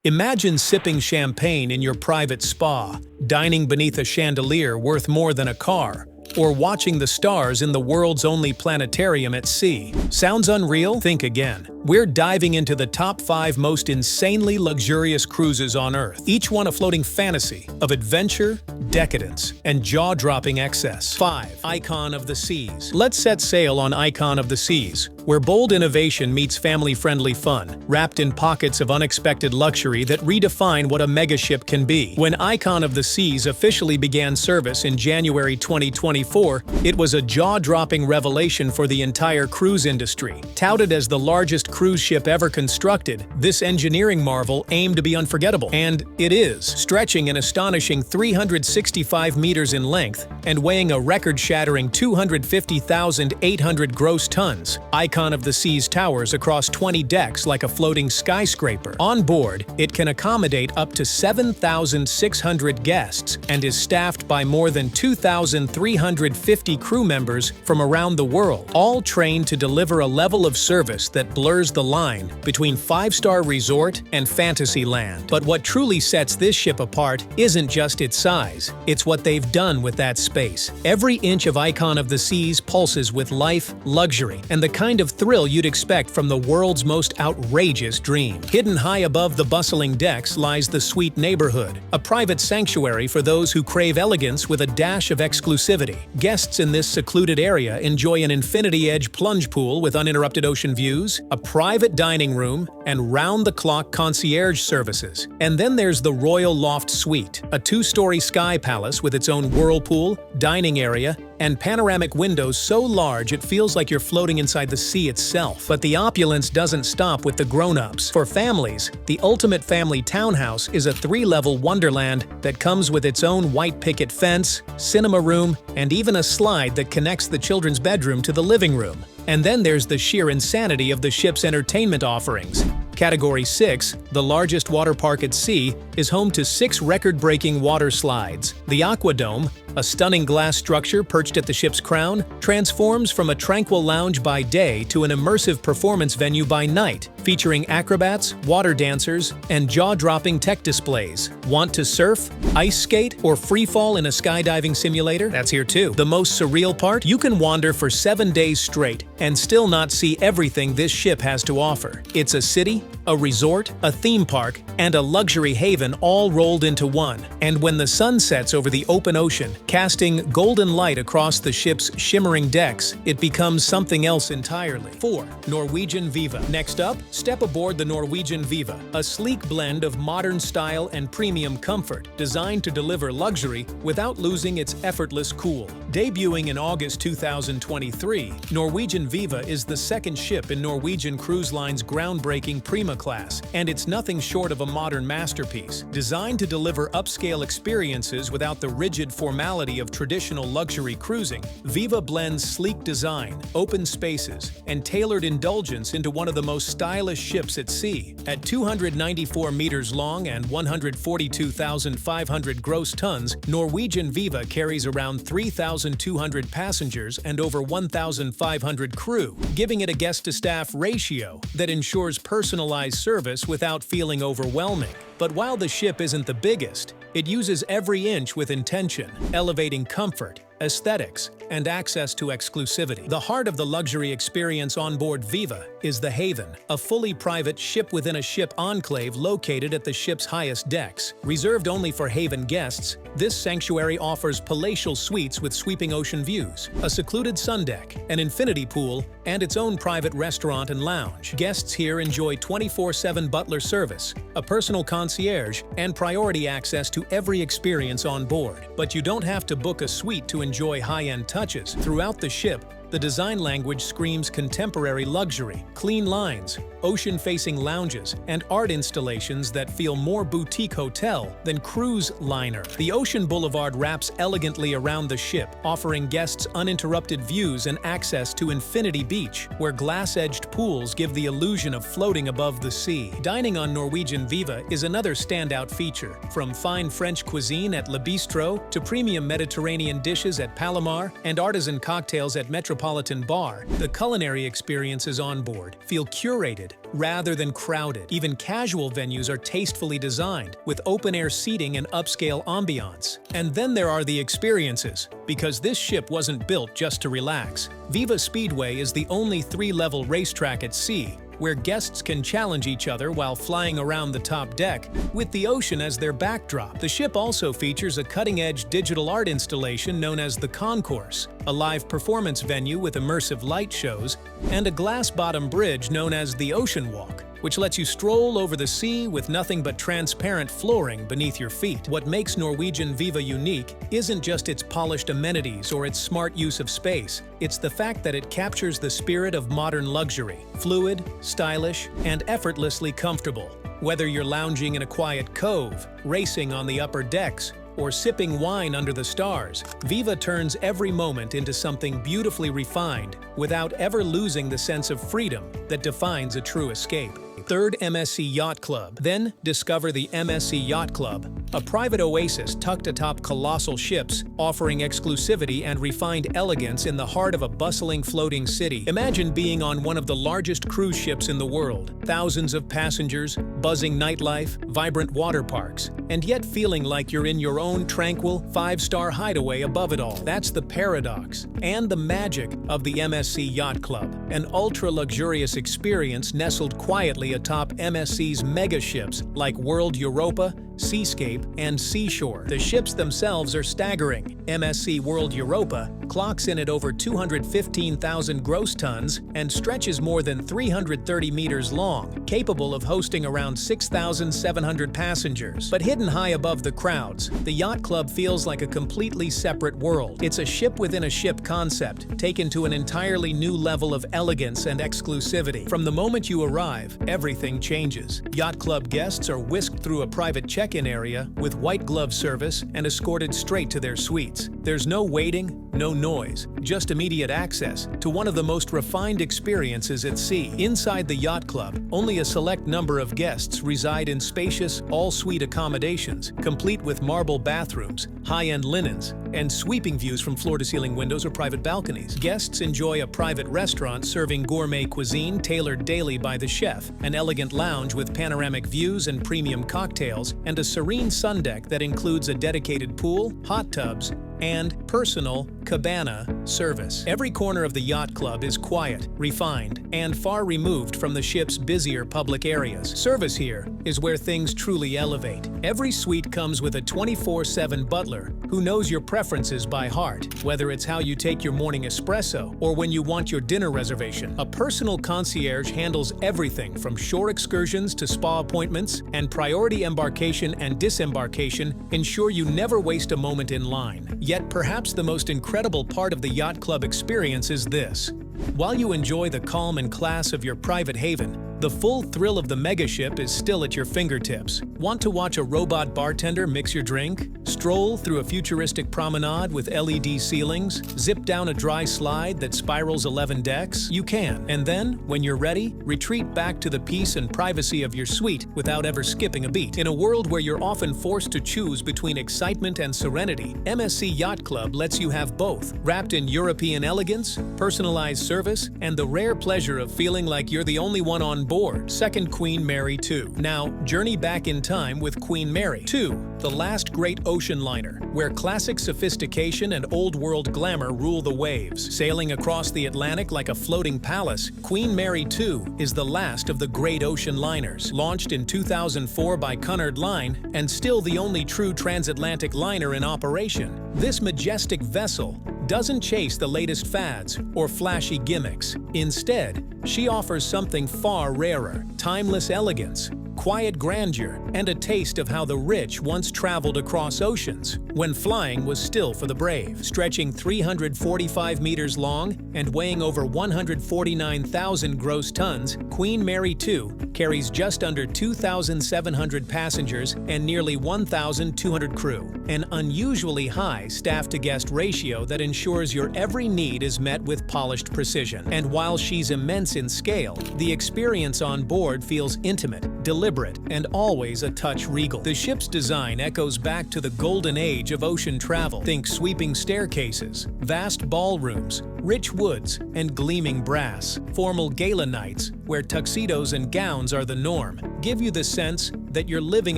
Imagine sipping champagne in your private spa, dining beneath a chandelier worth more than a car, or watching the stars in the world's only planetarium at sea. Sounds unreal? Think again. We're diving into the top 5 most insanely luxurious cruises on Earth, each one a floating fantasy of adventure, decadence, and jaw-dropping excess. 5. Icon of the Seas. Let's set sail on Icon of the Seas, where bold innovation meets family-friendly fun, wrapped in pockets of unexpected luxury that redefine what a megaship can be. When Icon of the Seas officially began service in January 2024, it was a jaw-dropping revelation for the entire cruise industry. Touted as the largest cruise ship ever constructed, this engineering marvel aimed to be unforgettable. And it is, stretching an astonishing 365 meters in length and weighing a record-shattering 250,800 gross tons. Icon of the Seas towers across 20 decks like a floating skyscraper. On board, it can accommodate up to 7,600 guests and is staffed by more than 2,350 crew members from around the world, all trained to deliver a level of service that blurs the line between five-star resort and fantasy land. But what truly sets this ship apart isn't just its size, it's what they've done with that space. Every inch of Icon of the Seas pulses with life, luxury, and the kind of thrill you'd expect from the world's most outrageous dream. Hidden high above the bustling decks lies the Suite Neighborhood, a private sanctuary for those who crave elegance with a dash of exclusivity. Guests in this secluded area enjoy an infinity-edge plunge pool with uninterrupted ocean views, a private dining room, and round-the-clock concierge services. And then there's the Royal Loft Suite, a 2-story sky palace with its own whirlpool, dining area, and panoramic windows so large it feels like you're floating inside the sea itself. But the opulence doesn't stop with the grown-ups. For families, the ultimate family townhouse is a 3-level wonderland that comes with its own white picket fence, cinema room, and even a slide that connects the children's bedroom to the living room. And then there's the sheer insanity of the ship's entertainment offerings. Category 6, the largest water park at sea, is home to 6 record-breaking water slides. The Aquadome, a stunning glass structure perched at the ship's crown, transforms from a tranquil lounge by day to an immersive performance venue by night, featuring acrobats, water dancers, and jaw-dropping tech displays. Want to surf, ice skate, or freefall in a skydiving simulator? That's here too. The most surreal part? You can wander for 7 days straight and still not see everything this ship has to offer. It's a city, a resort, a theme park, and a luxury haven all rolled into one. And when the sun sets over the open ocean, casting golden light across the ship's shimmering decks, it becomes something else entirely. 4. Norwegian Viva. Next up, step aboard the Norwegian Viva, a sleek blend of modern style and premium comfort, designed to deliver luxury without losing its effortless cool. Debuting in August 2023, Norwegian Viva is the second ship in Norwegian Cruise Line's groundbreaking Prima class, and it's nothing short of a modern masterpiece. Designed to deliver upscale experiences without the rigid formality of traditional luxury cruising, Viva blends sleek design, open spaces, and tailored indulgence into one of the most stylish ships at sea. At 294 meters long and 142,500 gross tons, Norwegian Viva carries around 3,200 passengers and over 1,500 crew, giving it a guest-to-staff ratio that ensures personalized service without feeling overwhelming. But while the ship isn't the biggest, it uses every inch with intention, elevating comfort, aesthetics, and access to exclusivity. The heart of the luxury experience on board Viva is the Haven, a fully private ship-within-a-ship enclave located at the ship's highest decks. Reserved only for Haven guests, this sanctuary offers palatial suites with sweeping ocean views, a secluded sun deck, an infinity pool, and its own private restaurant and lounge. Guests here enjoy 24/7 butler service, a personal concierge, and priority access to every experience on board. But you don't have to book a suite to enjoy high-end touches. Throughout the ship, the design language screams contemporary luxury, clean lines, ocean-facing lounges, and art installations that feel more boutique hotel than cruise liner. The ocean boulevard wraps elegantly around the ship, offering guests uninterrupted views and access to Infinity Beach, where glass-edged pools give the illusion of floating above the sea. Dining on Norwegian Viva is another standout feature. From fine French cuisine at Le Bistro to premium Mediterranean dishes at Palomar and artisan cocktails at Metropolitan metropolitan bar, the culinary experiences on board feel curated rather than crowded. Even casual venues are tastefully designed, with open-air seating and upscale ambiance. And then there are the experiences, because this ship wasn't built just to relax. Viva Speedway is the only 3-level racetrack at sea, where guests can challenge each other while flying around the top deck, with the ocean as their backdrop. The ship also features a cutting-edge digital art installation known as the Concourse, a live performance venue with immersive light shows, and a glass-bottom bridge known as the Ocean Walk, which lets you stroll over the sea with nothing but transparent flooring beneath your feet. What makes Norwegian Viva unique isn't just its polished amenities or its smart use of space, it's the fact that it captures the spirit of modern luxury, fluid, stylish, and effortlessly comfortable. Whether you're lounging in a quiet cove, racing on the upper decks, or sipping wine under the stars, Viva turns every moment into something beautifully refined without ever losing the sense of freedom that defines a true escape. Third, MSC Yacht Club. Then discover the MSC Yacht Club, a private oasis tucked atop colossal ships, offering exclusivity and refined elegance in the heart of a bustling floating city. Imagine being on one of the largest cruise ships in the world. Thousands of passengers, buzzing nightlife, vibrant water parks, and yet feeling like you're in your own tranquil, 5-star hideaway above it all. That's the paradox and the magic of the MSC Yacht Club, an ultra-luxurious experience nestled quietly atop MSC's mega ships like World Europa, Seascape, and Seashore. The ships themselves are staggering. MSC World Europa clocks in at over 215,000 gross tons and stretches more than 330 meters long, capable of hosting around 6,700 passengers. But hidden high above the crowds, the yacht club feels like a completely separate world. It's a ship within a ship concept, taken to an entirely new level of elegance and exclusivity. From the moment you arrive, everything changes. Yacht club guests are whisked through a private check-in area with white glove service and escorted straight to their suites. There's no waiting, no noise, just immediate access to one of the most refined experiences at sea. Inside the yacht club, only a select number of guests reside in spacious, all-suite accommodations, complete with marble bathrooms, high-end linens, and sweeping views from floor-to-ceiling windows or private balconies. Guests enjoy a private restaurant serving gourmet cuisine tailored daily by the chef, an elegant lounge with panoramic views and premium cocktails, and a serene sun deck that includes a dedicated pool, hot tubs, and personal cabana service. Every corner of the yacht club is quiet, refined, and far removed from the ship's busier public areas. Service here is where things truly elevate. Every suite comes with a 24/7 butler who knows your preferences by heart, whether it's how you take your morning espresso or when you want your dinner reservation. A personal concierge handles everything from shore excursions to spa appointments, and priority embarkation and disembarkation ensure you never waste a moment in line. Yet perhaps the most incredible part of the yacht club experience is this. While you enjoy the calm and class of your private haven, the full thrill of the megaship is still at your fingertips. Want to watch a robot bartender mix your drink? Stroll through a futuristic promenade with LED ceilings? Zip down a dry slide that spirals 11 decks? You can. And then, when you're ready, retreat back to the peace and privacy of your suite without ever skipping a beat. In a world where you're often forced to choose between excitement and serenity, MSC Yacht Club lets you have both, wrapped in European elegance, personalized service, and the rare pleasure of feeling like you're the only one on board. Second, Queen Mary 2. Now, journey back in time with Queen Mary 2, the last great ocean liner, where classic sophistication and old-world glamour rule the waves. Sailing across the Atlantic like a floating palace, Queen Mary 2 is the last of the great ocean liners. Launched in 2004 by Cunard Line, and still the only true transatlantic liner in operation, this majestic vessel doesn't chase the latest fads or flashy gimmicks. Instead, she offers something far rarer: timeless elegance, quiet grandeur, and a taste of how the rich once traveled across oceans when flying was still for the brave. Stretching 345 meters long and weighing over 149,000 gross tons, Queen Mary 2 carries just under 2,700 passengers and nearly 1,200 crew, an unusually high staff-to-guest ratio that ensures your every need is met with polished precision. And while she's immense in scale, the experience on board feels intimate, deliberate, and always a touch regal. The ship's design echoes back to the golden age of ocean travel. Think sweeping staircases, vast ballrooms, rich woods, and gleaming brass. Formal gala nights, where tuxedos and gowns are the norm, give you the sense that you're living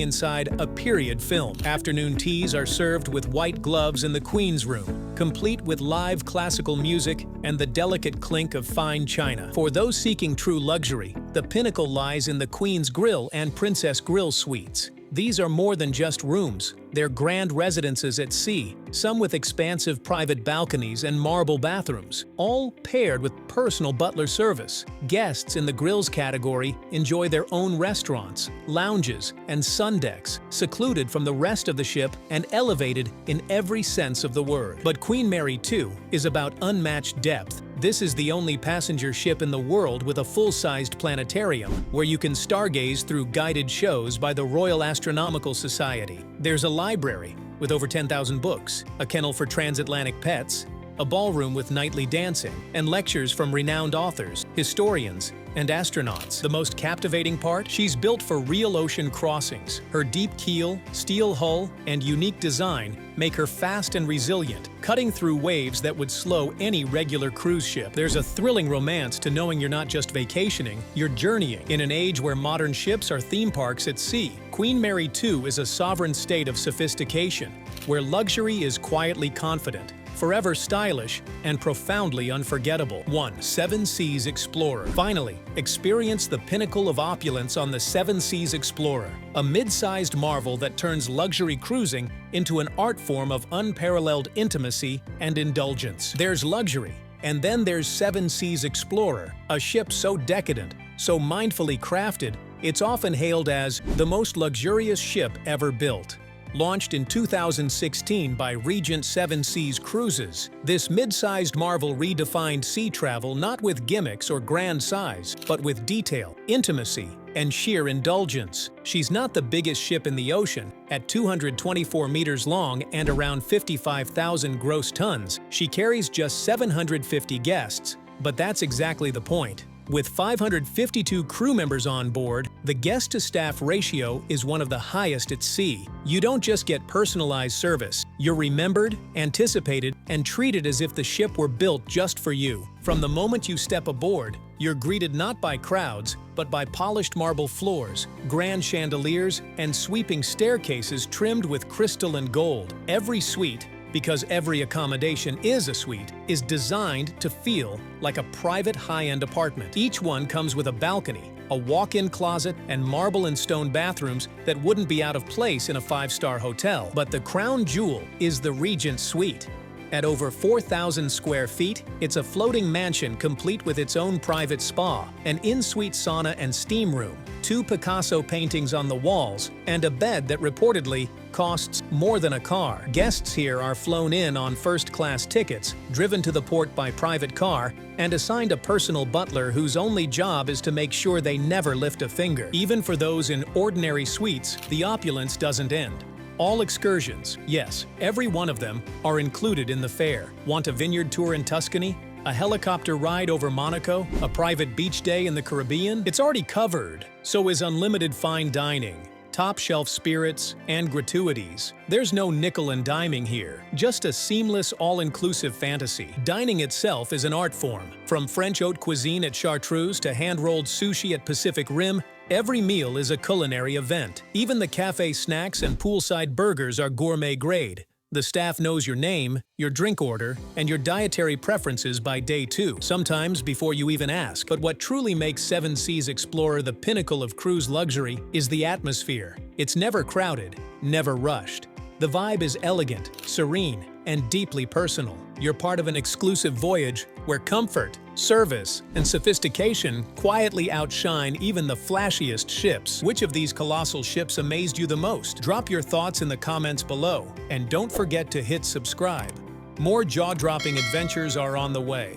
inside a period film. Afternoon teas are served with white gloves in the Queen's Room, complete with live classical music and the delicate clink of fine china. For those seeking true luxury, the pinnacle lies in the Queen's Grill and Princess Grill suites. These are more than just rooms. They're grand residences at sea, some with expansive private balconies and marble bathrooms, all paired with personal butler service. Guests in the grills category enjoy their own restaurants, lounges, and sun decks, secluded from the rest of the ship and elevated in every sense of the word. But Queen Mary 2 is about unmatched depth. This is the only passenger ship in the world with a full-sized planetarium, where you can stargaze through guided shows by the Royal Astronomical Society. There's a library with over 10,000 books, a kennel for transatlantic pets, a ballroom with nightly dancing, and lectures from renowned authors, historians, and astronauts. The most captivating part? She's built for real ocean crossings. Her deep keel, steel hull, and unique design make her fast and resilient, cutting through waves that would slow any regular cruise ship. There's a thrilling romance to knowing you're not just vacationing, you're journeying. In an age where modern ships are theme parks at sea, Queen Mary 2 is a sovereign state of sophistication, where luxury is quietly confident, forever stylish, and profoundly unforgettable. 1. Seven Seas Explorer. Finally, experience the pinnacle of opulence on the Seven Seas Explorer, a mid-sized marvel that turns luxury cruising into an art form of unparalleled intimacy and indulgence. There's luxury, and then there's Seven Seas Explorer, a ship so decadent, so mindfully crafted, it's often hailed as the most luxurious ship ever built. Launched in 2016 by Regent Seven Seas Cruises, this mid-sized marvel redefined sea travel not with gimmicks or grand size, but with detail, intimacy, and sheer indulgence. She's not the biggest ship in the ocean. At 224 meters long and around 55,000 gross tons, she carries just 750 guests, but that's exactly the point. With 552 crew members on board, the guest-to-staff ratio is one of the highest at sea. You don't just get personalized service, you're remembered, anticipated, and treated as if the ship were built just for you. From the moment you step aboard, you're greeted not by crowds, but by polished marble floors, grand chandeliers, and sweeping staircases trimmed with crystal and gold. Every suite, because every accommodation is a suite, is designed to feel like a private high-end apartment. Each one comes with a balcony, a walk-in closet, and marble and stone bathrooms that wouldn't be out of place in a five-star hotel. But the crown jewel is the Regent Suite. At over 4,000 square feet, it's a floating mansion complete with its own private spa, an in-suite sauna and steam room, 2 Picasso paintings on the walls, and a bed that reportedly costs more than a car. Guests here are flown in on first-class tickets, driven to the port by private car, and assigned a personal butler whose only job is to make sure they never lift a finger. Even for those in ordinary suites, the opulence doesn't end. All excursions, yes, every one of them, are included in the fare. Want a vineyard tour in Tuscany? A helicopter ride over Monaco? A private beach day in the Caribbean? It's already covered. So is unlimited fine dining, top-shelf spirits, and gratuities. There's no nickel and diming here, just a seamless, all-inclusive fantasy. Dining itself is an art form. From French haute cuisine at Chartreuse to hand-rolled sushi at Pacific Rim, every meal is a culinary event. Even the cafe snacks and poolside burgers are gourmet grade. The staff knows your name, your drink order, and your dietary preferences by day 2, sometimes before you even ask. But what truly makes Seven Seas Explorer the pinnacle of cruise luxury is the atmosphere. It's never crowded, never rushed. The vibe is elegant, serene, and deeply personal. You're part of an exclusive voyage where comfort, service, and sophistication quietly outshine even the flashiest ships. Which of these colossal ships amazed you the most? Drop your thoughts in the comments below, and don't forget to hit subscribe. More jaw-dropping adventures are on the way.